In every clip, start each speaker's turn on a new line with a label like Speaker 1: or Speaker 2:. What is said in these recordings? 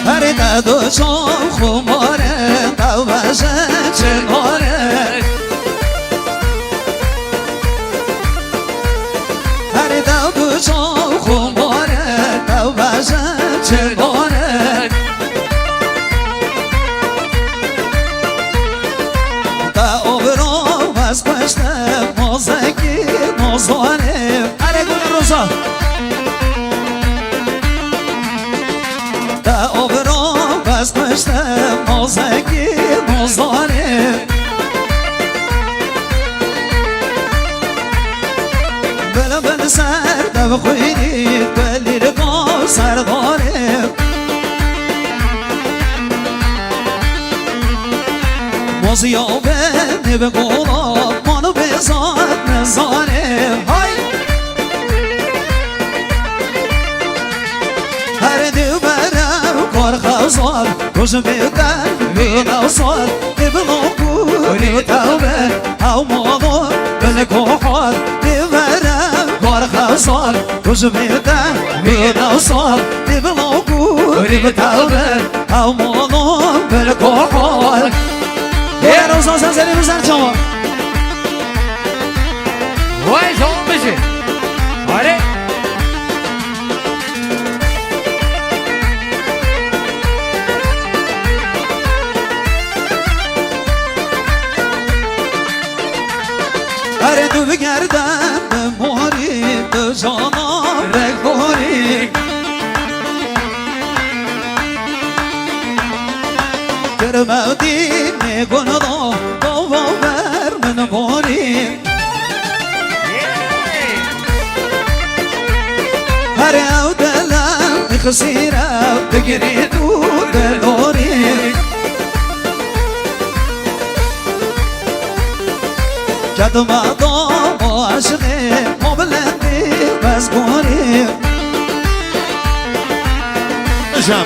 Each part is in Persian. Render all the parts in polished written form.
Speaker 1: هرده دو چون خماره دو بشه چناره هرده دو چون خماره دو بشه چناره تا اوبرو بس پشته موزگی موزوانه اره گل روزا تا اوبرو بس پشته موزگی موزوانه بلا بلا سر دو خوینی بلی رقا سرداره موزیابه نبه قولا مانو بزاد نزانه های هر دیو برم کار خوزال روزم بیدن وینا سال نبه لابوری توبه او مالو بلکو حال دیو برم کار خوزال روزم بیدن وینا سال نبه لابوری توبه او مالو بلکو حال یه روزا سنزلی بزن چما وای شما بشه آره آره تو بگردم به موری تو جانا بگوری کرمودی نگون دا بابا بر من باری هر او دلم خسیرم بگیری تو دلوری کدوم آدم و عشقه ما بلندی بزگوری
Speaker 2: نشان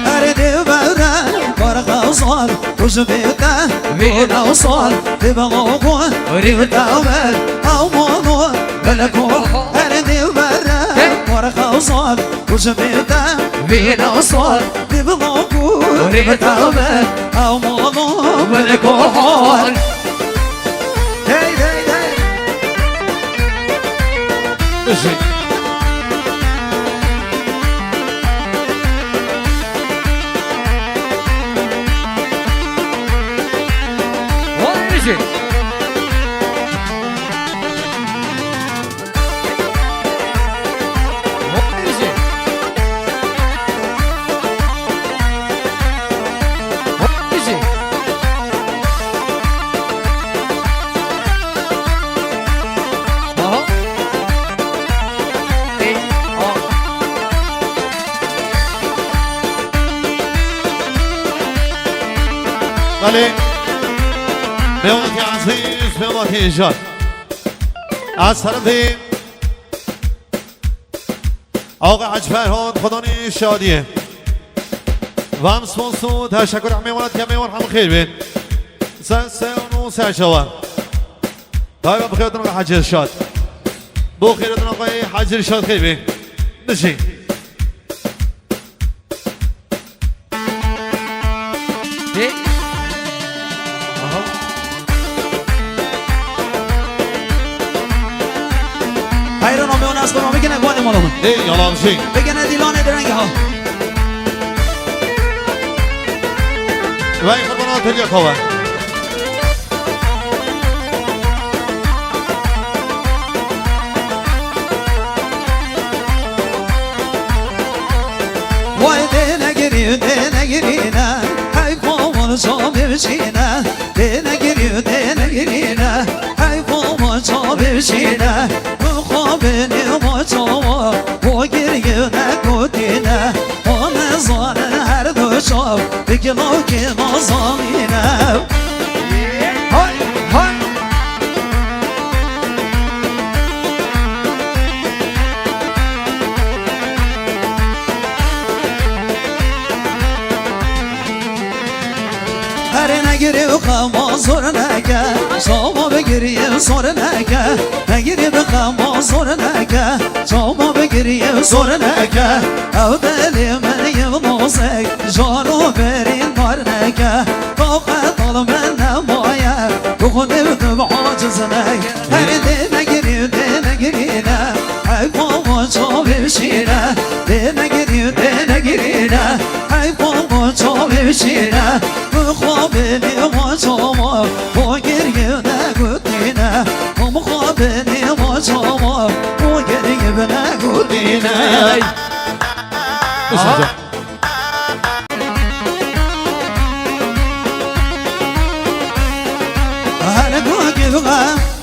Speaker 1: هر دیو برم کار خوزال روز بیدن وینا سال ببغاقون ریو تاوه او مالو بلکو هر دیو برم کار خوزال روز بیدن وینا سال ببغاقون ریو تاوه او مالو بلکو حال هی هی هی
Speaker 2: بله مهمانتی عزیز مهمانتی ایجاد از طرف آقا حج فرهاد خدا شادیه و هم سپانسر تشکر مهمانت که مهمان هم خیر بین سه شوا دایما بخیرتون آقا حج ارشاد بخیرتون آقا حج ارشاد خیر بین نشین
Speaker 1: hayran olmayan aslan olmayan gene guadem olalım.
Speaker 2: Yalan şey.
Speaker 1: Ve gene dilane derenge ha.
Speaker 2: Vay kurban atılıyor kova.
Speaker 1: Vay dene girine, hay kovun çabirçine. Dene girine, hay kovun çabirçine. Beni maçava, o girgine kutine. O mezanın her duşav, bir kilo ki nazamine. Hay, hay. Her ne giriyor kama zor ne gel, şama begiriyor zor ne gel. Ne giriyor kama zor ne gel, şama begiriyor zor ne gel. Ev deli men yevma موسيقى جارو برين مرنكة طاقة طال من نمايا وخدم بعاجزنا هردي مجري مجرينا حيفا وشوف شينا مجرينا حيفا وشوف شينا مخابني وشوما وقريبنا قدينا ومخابني وشوما وقريبنا قدينا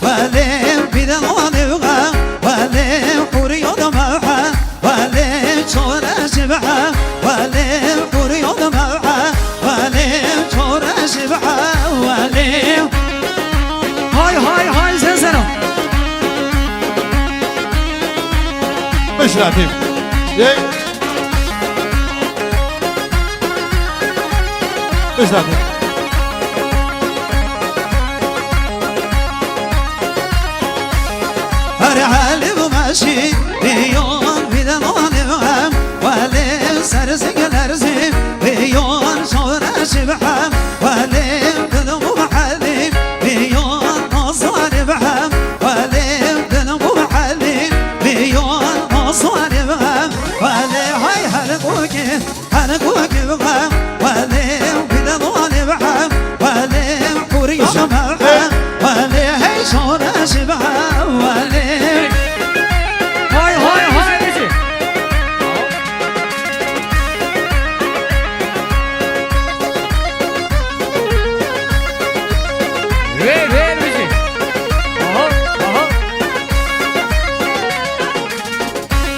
Speaker 1: ولم بدن ونبغى ولم قريض موحى ولم شور شبحة ولم قريض موحى ولم شور شبحة ولم هاي زنزنة
Speaker 2: مش لطيف مش لطيف
Speaker 1: هرعالب ماشي بيون بدن ونبغى ولم سرزق الأرزم بيون شور شبحة ولم بدن محلم بيون نصر بحم ولم بدن محلم بيون نصر بحم ولم هاي هلقوك بغم ولم بدن ونبغى ولم قريش بحم ولم هاي شور شبحة ولم هاي بيجي وين بيجي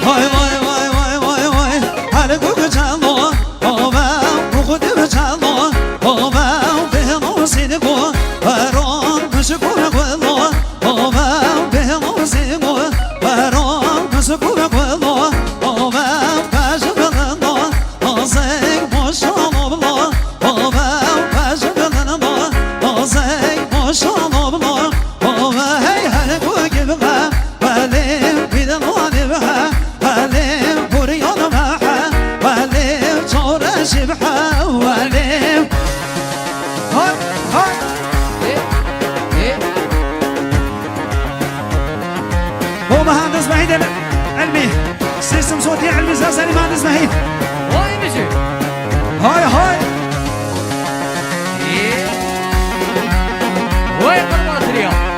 Speaker 1: هاي هلقوك جالو وما وخدم جالو وما بهنو سيدكو ورون مشكو بقولو وما بهنو سيدكو ورون مشكو بقولو وما باجبلنو وزيك مشانو بلو وما باجبلنو وزيك مشانو بلو وما هي هلقوك بغا ولم بدنو نبغا ولم بريون معها ولم شور شبحة ولم هاي هو مهندس مهيد علمي سيستم صوتي علمي ساساني مهندس مهيد
Speaker 3: هاي مشي
Speaker 1: هاي
Speaker 3: وين قررت اليوم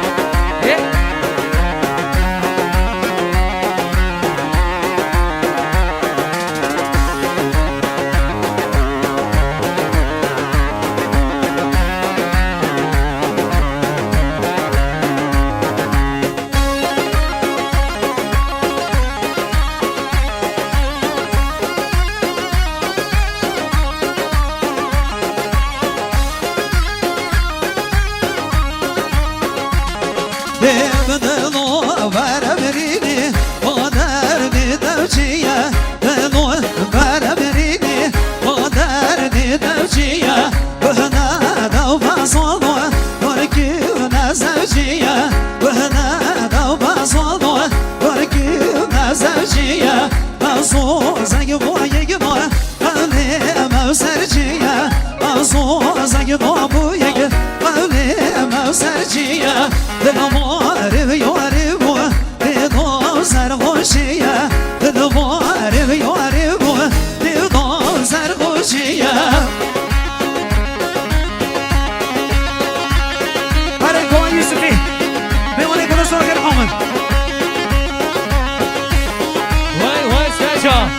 Speaker 1: بدلو بربريني ودرني دوشية بدلو بربريني ودرني دوشية وهنا دوبا صلو وركيونا زوجية وهنا دوبا صلو وركيونا زوجية أصو زيبو يجبو قولي موسرجية أصو زيبو بو يجب قولي موسرجية دلوارب يواربو بدو سرغوشية دلوارب يواربو بدو سرغوشية هاري كوان يوسفي بيواني كنا صورة كان حومن
Speaker 3: وين ساجا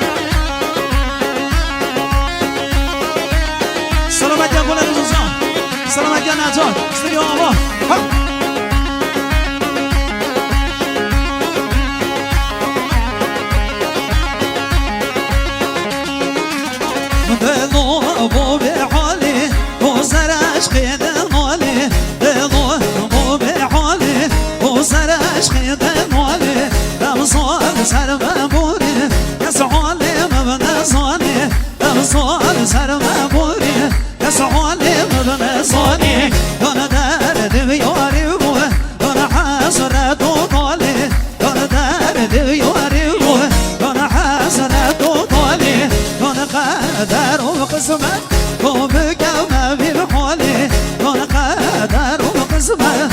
Speaker 1: سلامات يا بولا نزوزان سلامات يا ناتون استوديو الله دلو بو بحالي وسر عشقي دلوالي دلو بو بحالي وسر عشقي دلوالي أبصار سر مبوري يسعالي مبنى صاني أبصار سر مبوري يسعالي مبنى صاني دون درد بيواربو دون حسرة وطالي دون درد بيواربو دون حسرة وطالي دون قدر وقسمة قومك وما في بحالي كون قدر وقسمة